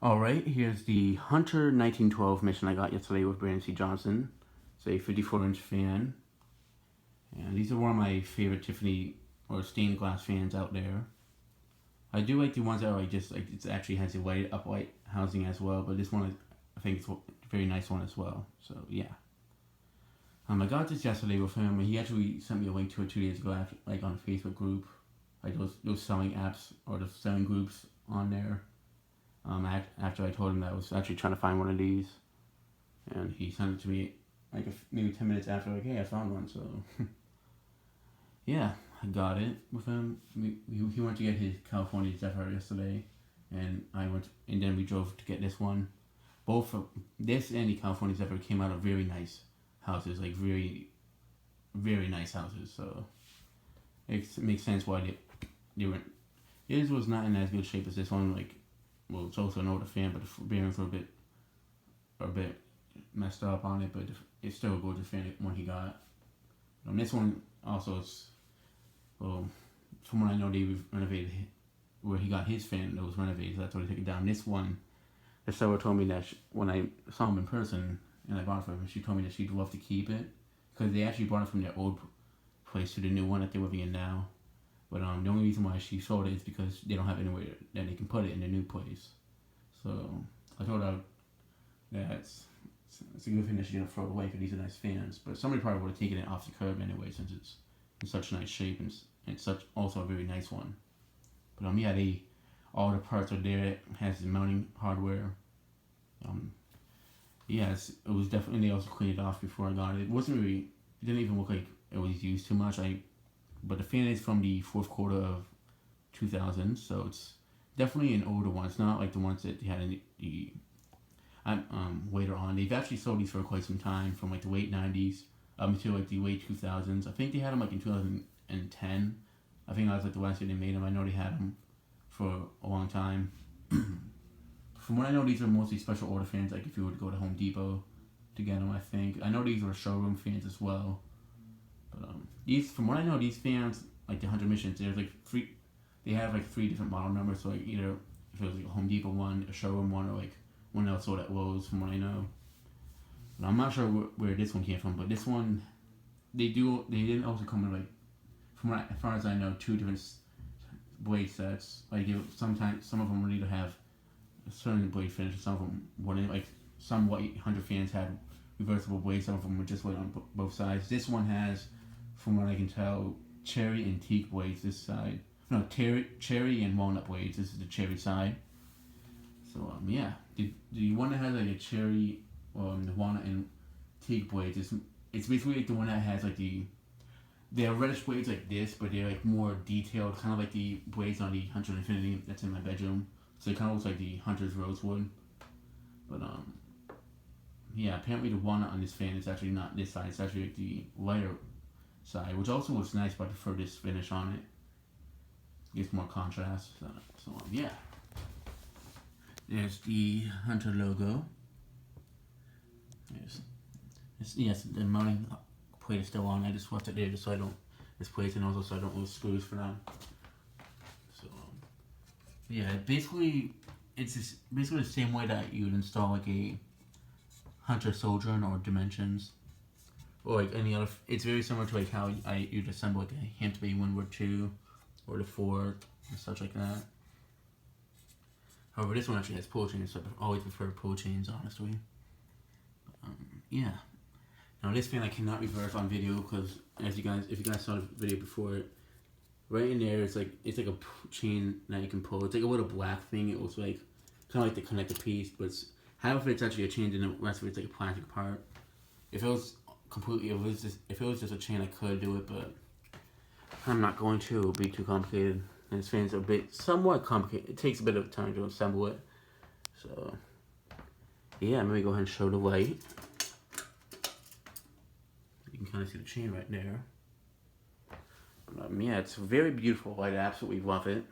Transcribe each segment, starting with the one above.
Alright, here's the Hunter 1912 mission I got yesterday with Brandon C. Johnson. It's a 54-inch fan. And these are one of my favorite Tiffany or stained glass fans out there. I do like the ones that are like just like it actually has a white upright housing as well, but this one I think it's a very nice one as well. So yeah. I got this yesterday with him, and he actually sent me a link to it 2 days ago, after, like on a Facebook group, like those selling apps or the selling groups on there. After I told him that I was actually trying to find one of these, and he sent it to me like maybe 10 minutes after, like, hey, I found one. So yeah, I got it with him. He went to get his California Zephyr yesterday, and and then we drove to get this one. Both of this and the California Zephyr came out of very nice houses, like very, very nice houses. So it makes sense why they were. His was not in as good shape as this one. Like, well, it's also an older fan, but the bearings were a bit messed up on it. But it's still a gorgeous fan one he got. This one also is, well, from what I know, they renovated where he got his fan that was renovated. So that's why they took it down. This one, the seller told me that when I saw him in person and I bought it for her, she told me that she'd love to keep it because they actually brought it from their old place to the new one that they're living in now. But the only reason why she sold it is because they don't have anywhere that they can put it in the new place. So I told her that it's a good thing that she's gonna throw it away because these are nice fans. But somebody probably would have taken it off the curb anyway since it's in such nice shape and it's such also a very nice one. But yeah, all the parts are there. It has the mounting hardware. Yes, it was definitely, they also cleaned it off before I got it. It didn't even look like it was used too much. But the fan is from the fourth quarter of 2000, so it's definitely an older one. It's not like the ones that they had in the later on. They've actually sold these for quite some time, from like the late 90s up until like the late 2000s. I think they had them like in 2010. I think that was like the last year they made them. I know they had them for a long time. From what I know, these are mostly special order fans, like if you were to go to Home Depot to get them, I think. I know these were showroom fans as well. But these, from what I know, these fans, like the Hunter missions, there's like they have like 3 different model numbers. So like either if it was like a Home Depot one, a showroom one, or like one else sold at Lowe's, from what I know. But I'm not sure where this one came from. But this one, they didn't also come in like, as far as I know, 2 different blade sets. Like sometimes some of them would either have a certain blade finish, and some of them wouldn't. Like some white Hunter fans had reversible blades, some of them were just white on both sides. This one has, from what I can tell, cherry and teak blades this side. No, cherry and walnut blades. This is the cherry side. So yeah, the one that has like a cherry, the walnut and teak blades, it's basically like the one that has like they're reddish blades like this, but they're like more detailed, kind of like the blades on the Hunter Infinity that's in my bedroom. So it kind of looks like the Hunter's Rosewood. But yeah, apparently the walnut on this fan is actually not this side. It's actually like the lighter side, which also looks nice, but I prefer this finish on it. Gives more contrast. So yeah. There's the Hunter logo. Yes, the mounting plate is still on. I just left it there just so I don't misplace it, and also so I don't lose screws for now. So yeah, it's basically the same way that you would install like a Hunter Sojourn or Dimensions, or like any other. It's very similar to like how you'd assemble like a Hampton Bay Windward 2 or the Ford and such like that. However, this one actually has pull chains, so I always prefer pull chains, honestly. Yeah. Now this fan I cannot reverse on video because if you guys saw the video before, right in there it's like a chain that you can pull. It's like a little black thing. It looks like kind of like the connector piece, but half of it's actually a chain and the rest of it's like a plastic part. If it was just a chain, I could do it, but I'm not going to. It'll be too complicated. And this fan's somewhat complicated. It takes a bit of time to assemble it. So yeah, let me go ahead and show the light. You can kind of see the chain right there. Yeah, it's a very beautiful light. I absolutely love it.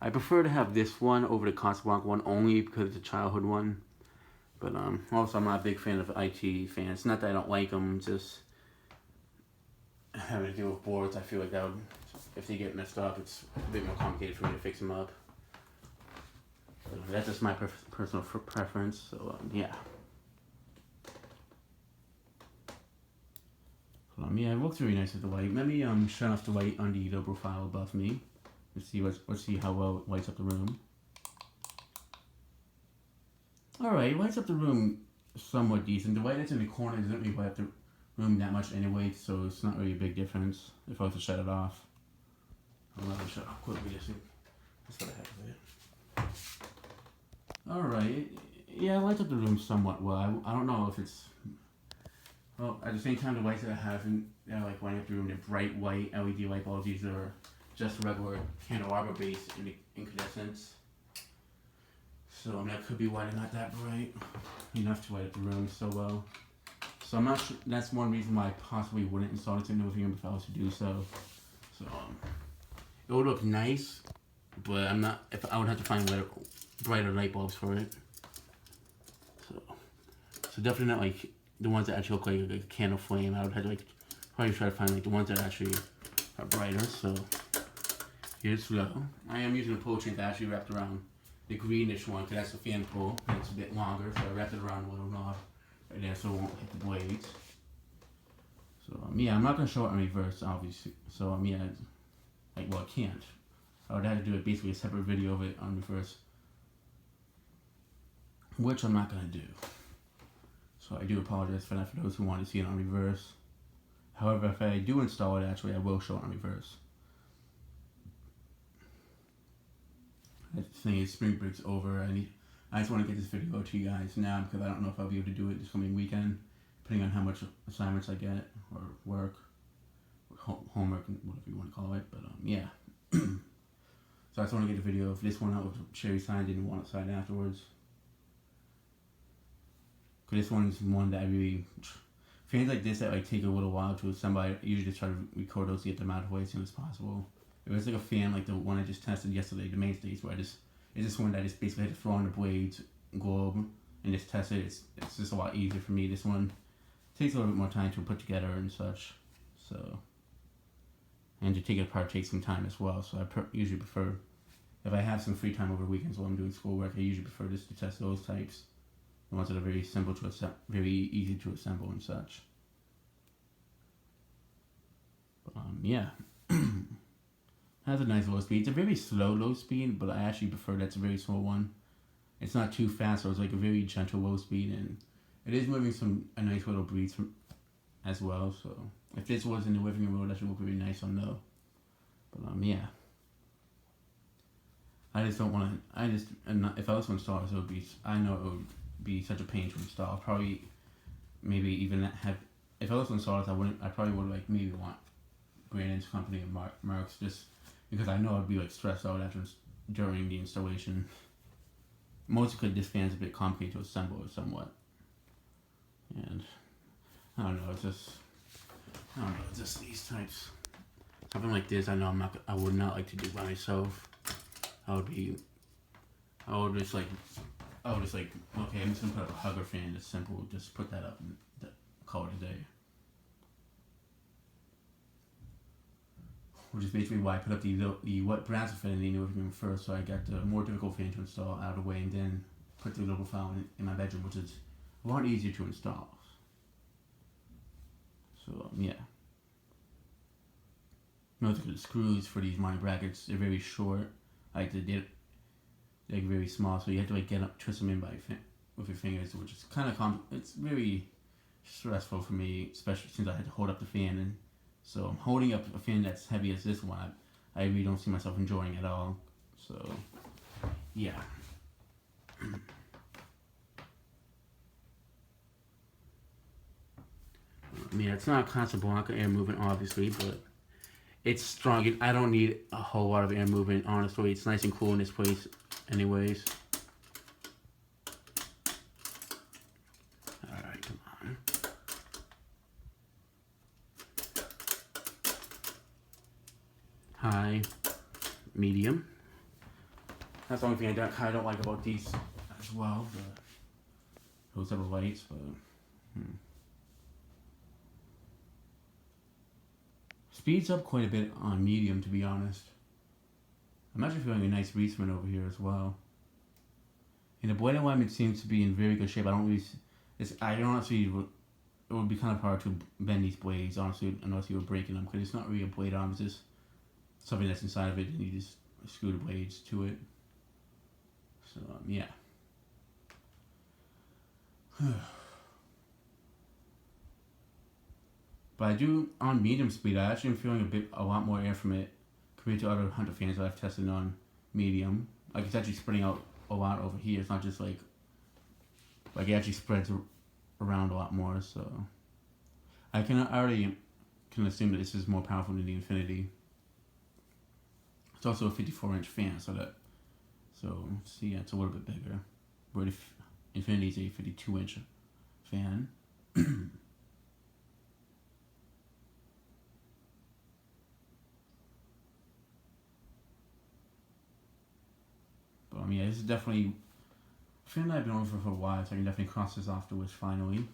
I prefer to have this one over the Casablanca one only because it's a childhood one. But also, I'm not a big fan of IT fans. Not that I don't like them, just having to deal with boards. I feel like that would, if they get messed up, it's a bit more complicated for me to fix them up. That's just my personal preference. So yeah. Yeah, it looks really nice with the white. Let me shut off the white on the low profile above me. Let's see how well it lights up the room. Alright, it lights up the room somewhat decent. The white that's in the corner doesn't really light up the room that much anyway, so it's not really a big difference if I was to shut it off. I'm not gonna shut it off quickly just for the heck of it. Alright, yeah, it lights up the room somewhat well. I don't know if it's... Well, at the same time, the lights that I have like lighting up the room, they're bright white LED light bulbs. These are just regular candelabra based incandescents. So I mean, that could be why they're not that bright enough to light up the room so well. So I'm not sure. That's one reason why I possibly wouldn't install it in the living room if I was to do so. So it would look nice, but I'm not. If I would have to find brighter light bulbs for it. So definitely not like the ones that actually look like a candle flame. I would have to like probably try to find like the ones that actually are brighter. So here's slow. I am using a pole chain that actually wrapped around the greenish one because that's the fan pole and it's a bit longer. So I wrapped it around a little knob right there so it won't hit the blades. So yeah, I'm not gonna show it in reverse obviously. So yeah, I can't. I would have to do it basically a separate video of it on reverse, which I'm not gonna do. So I do apologize for that for those who want to see it on reverse. However, if I do install it, actually, I will show it on reverse. The thing is, spring break's over. I just want to get this video out to you guys now because I don't know if I'll be able to do it this coming weekend, depending on how much assignments I get, or work, or homework, whatever you want to call it. But yeah. So I just want to get the video of this one out with cherry sign. Didn't want it signed afterwards. This one's one that I really... Fans like this that like take a little while to assemble, I usually just try to record those to get them out of the way as soon as possible. It was like a fan like the one I just tested yesterday, the Mainstays, where it's just one that I just basically had to throw on the blades, globe, and just test it. It's just a lot easier for me. This one takes a little bit more time to put together and such. So, and to take it apart takes some time as well. So I usually prefer, if I have some free time over weekends while I'm doing schoolwork, I usually prefer just to test those types. The ones that are very simple to very easy to assemble and such. But, yeah. Has a nice low speed. It's a very slow low speed, but I actually prefer that's a very slow one. It's not too fast, so it's like a very gentle low speed, and it is moving a nice little breeze as well. So if this was in the living room, it would actually look really nice on low. But yeah. I just don't want to. If I was to install this, it would be. I know it would be such a pain to install. Probably, maybe even have. If I was to install it, I probably would like maybe want Brandon's company and Mark's just because I know I'd be like stressed out during the installation. Mostly because this fan's a bit complicated to assemble somewhat, and I don't know. It's just these types. Something like this, I know I would not like to do by myself. I would just like, okay, I'm just gonna put up a hugger fan, just simple, just put that up and call it a day. Which is basically why I put up the what Brazzer fan in the living room first, so I got the more difficult fan to install out of the way, and then put the little file in my bedroom, which is a lot easier to install. So yeah. Notice the screws for these monitor brackets, they're very short. Like they're very small, so you have to like twist them in with your fingers, which is kind of it's very stressful for me, especially since I had to hold up the fan, and so I'm holding up a fan that's heavy as this one. I really don't see myself enjoying it at all. So yeah. Yeah, it's not a Casablanca air movement, obviously, but it's strong. I don't need a whole lot of air movement, honestly. It's nice and cool in this place anyways. Alright, come on. High, medium. That's the only thing I don't like about these as well. Those type of lights, but... Speeds up quite a bit on medium, to be honest. I'm actually feeling a nice breeze from it over here as well. And the blade alignment seems to be in very good shape. I don't really, I don't honestly, it would be kind of hard to bend these blades, honestly, unless you were breaking them, because it's not really a blade arm, it's just something that's inside of it, and you just screw the blades to it. So, yeah. But I do, on medium speed, I actually am feeling a lot more air from it compared to other Hunter fans that I've tested on medium. Like, it's actually spreading out a lot over here. It's not just like it actually spreads around a lot more, so I already can assume that this is more powerful than the Infinity. It's also a 54-inch fan, so yeah, it's a little bit bigger. Where the Infinity is a 52-inch fan. But yeah, this is definitely a fan that I've been over for a while, so I can definitely cross this off the list finally.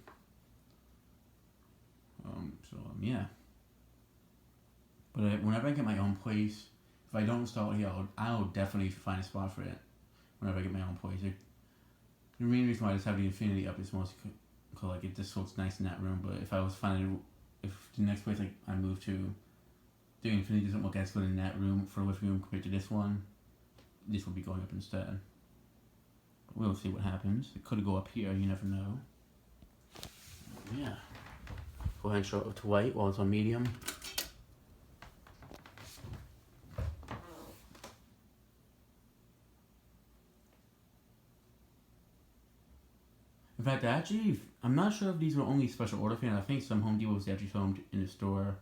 Yeah. But whenever I get my own place, if I don't install it here, I'll definitely find a spot for it. Whenever I get my own place, the main reason why I just have the Infinity up is mostly because like it just looks nice in that room. But if I was finding, if the next place like I move to, the Infinity doesn't look as good in that room for a living room compared to this one, this will be going up instead. But we'll see what happens. It could go up here. You never know. Yeah. Go ahead and show it to white while it's on medium. In fact, I'm not sure if these were only special order fans. I think some Home Depots actually filmed in the store.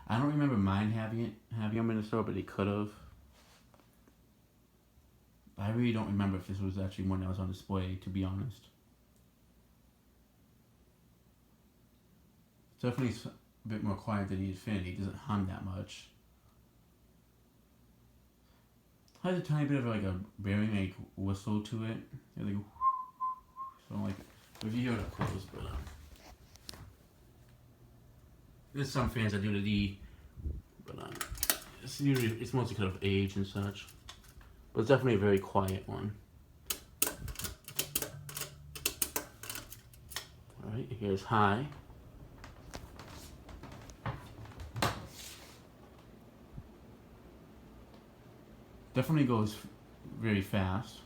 I don't remember mine having them in the store, but they could have. I really don't remember if this was actually one that was on display, to be honest. It's definitely a bit more quiet than the Infinity. It doesn't hum that much. It has a tiny bit of like a bearing, like whistle to it. Like, so like, if you hear it up close, but there's some fans that do the D, but it's mostly because of age and such. But it's definitely a very quiet one. Alright, here's high. Definitely goes very fast.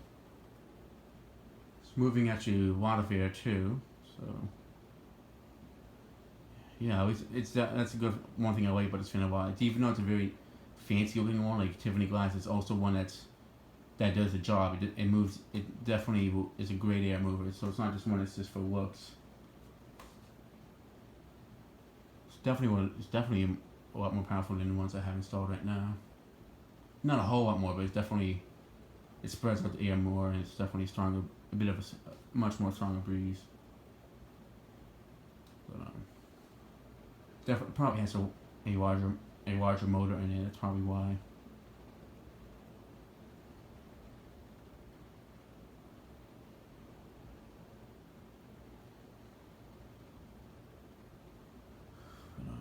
It's moving actually a lot of air too, so yeah, that's a good one thing I like about this fan a lot. Even though it's a very fancy looking one, like Tiffany glass, it's also one that does the job. It moves. It definitely is a great air mover. So it's not just one that's just for looks. It's definitely a lot more powerful than the ones I have installed right now. Not a whole lot more, but it spreads out the air more, and it's definitely stronger. A bit of a much more stronger breeze. But definitely probably has a larger motor in it. That's probably why.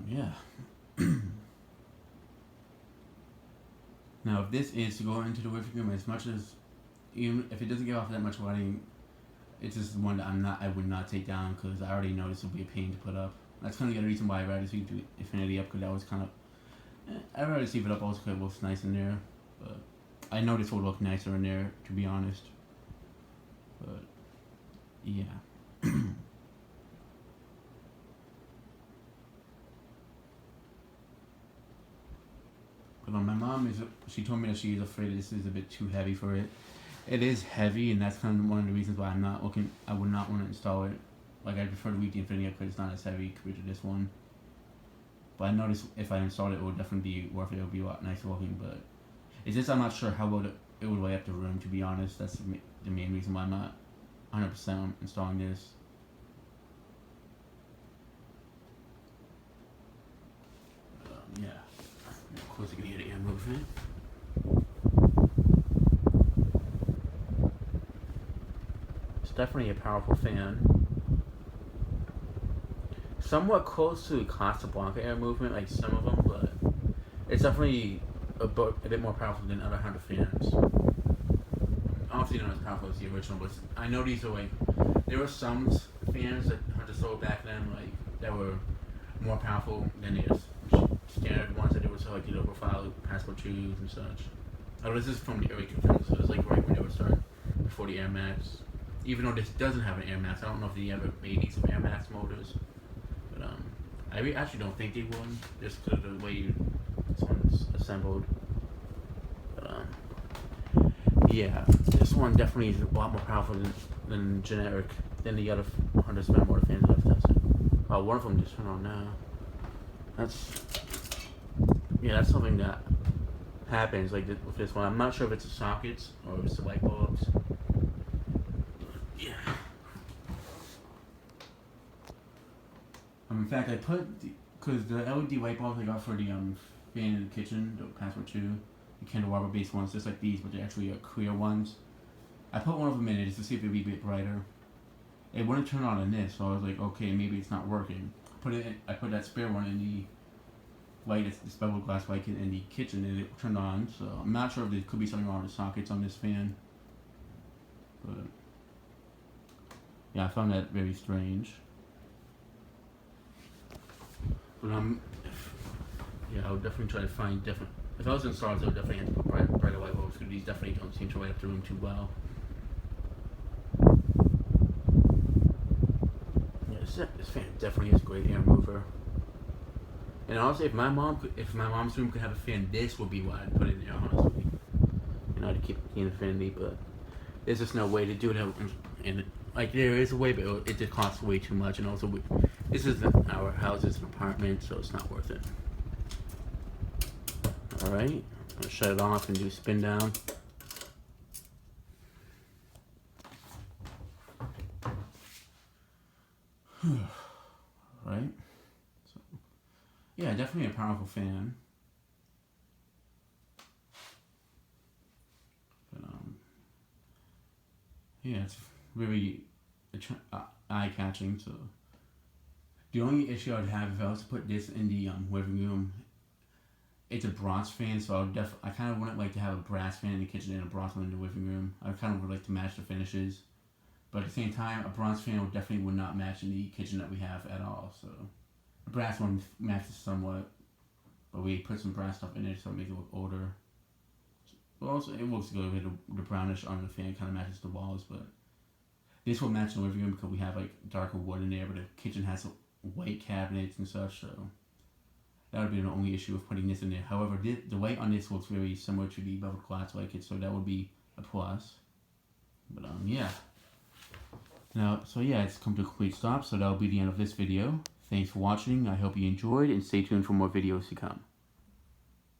Yeah. Now, if this is to go into the living room, even if it doesn't get off that much lighting, it's just one that I would not take down, because I already know this will be a pain to put up. That's kind of the reason why I'd rather see the Infinity up, because that was kind of, I'd rather see it up also because it looks nice in there. But I know this will look nicer in there, to be honest. But yeah. But my mom she told me that she is afraid this is a bit too heavy for it. It is heavy, and that's kind of one of the reasons why I would not want to install it. Like, I prefer to leave the Infinity up because it's not as heavy compared to this one. But I noticed if I installed it, it would definitely be worth it. It would be a lot nicer looking, but it's just I'm not sure how well it would weigh up the room, to be honest. That's the main reason why I'm not 100% installing this. Yeah. Of course, you can hear the air movement. It's definitely a powerful fan. Somewhat close to Casablanca air movement, like some of them, but it's definitely a bit more powerful than other Hunter fans. Obviously not as powerful was the original, but I know these are like, there were some fans that Hunter sold back then, like, that were more powerful than the standard ones that they were selling, low profile, passport shoes and such. Oh, this is from the early 2000s, so it's like right when they were starting, before the Air Max. Even though this doesn't have an Air Max, I don't know if they ever made these with Air Max motors. But I actually don't think they would, just because of the way this one's assembled. But yeah, this one definitely is a lot more powerful than generic, than the other Hunter Spam motor fans I've tested. Oh, one of them just turned on now. That's something that happens like with this one. I'm not sure if it's the sockets or if it's the light bulbs. Yeah. In fact, I put because the LED light bulbs I got for the fan in the kitchen, the Passport 2, the candelabra based ones, just like these, but they're actually clear ones. I put one of them in it just to see if it would be a bit brighter. It wouldn't turn on in this, so I was like, okay, maybe it's not working. I put that spare one in the light, this bevel glass light in the kitchen, and it turned on. So I'm not sure if there could be something wrong with the sockets on this fan. But yeah, I found that very strange. But yeah, I would definitely try to find different. If I was in stars, I would definitely have to put brighter light bulbs because these definitely don't seem to light up the room too well. Yeah, this fan definitely is a great air mover. And honestly, if my mom's room could have a fan, this would be what I'd put in there, honestly. To keep the infinity, but there's just no way to do it. And like, there is a way, but it just costs way too much. And also, this isn't our house; it's an apartment, so it's not worth it. All right, I'm gonna shut it off and do spin down. Right. So, yeah, definitely a powerful fan. But yeah, it's very eye-catching. So the only issue I'd have if I was to put this in the living room, it's a bronze fan, so I kind of wouldn't like to have a brass fan in the kitchen and a bronze one in the living room. I kind of would like to match the finishes, but at the same time, a bronze fan would not match in the kitchen that we have at all. So the brass one matches somewhat, but we put some brass stuff in it so it makes it look older. But also, it looks good with the brownish on the fan, kind of matches the walls, but this will match the living room because we have like darker wood in there, but the kitchen has white cabinets and such, so that would be the only issue with putting this in there. However, the white on this looks very similar to the bevel glass like it, so that would be a plus. But yeah. It's come to a complete stop, so that'll be the end of this video. Thanks for watching. I hope you enjoyed, and stay tuned for more videos to come.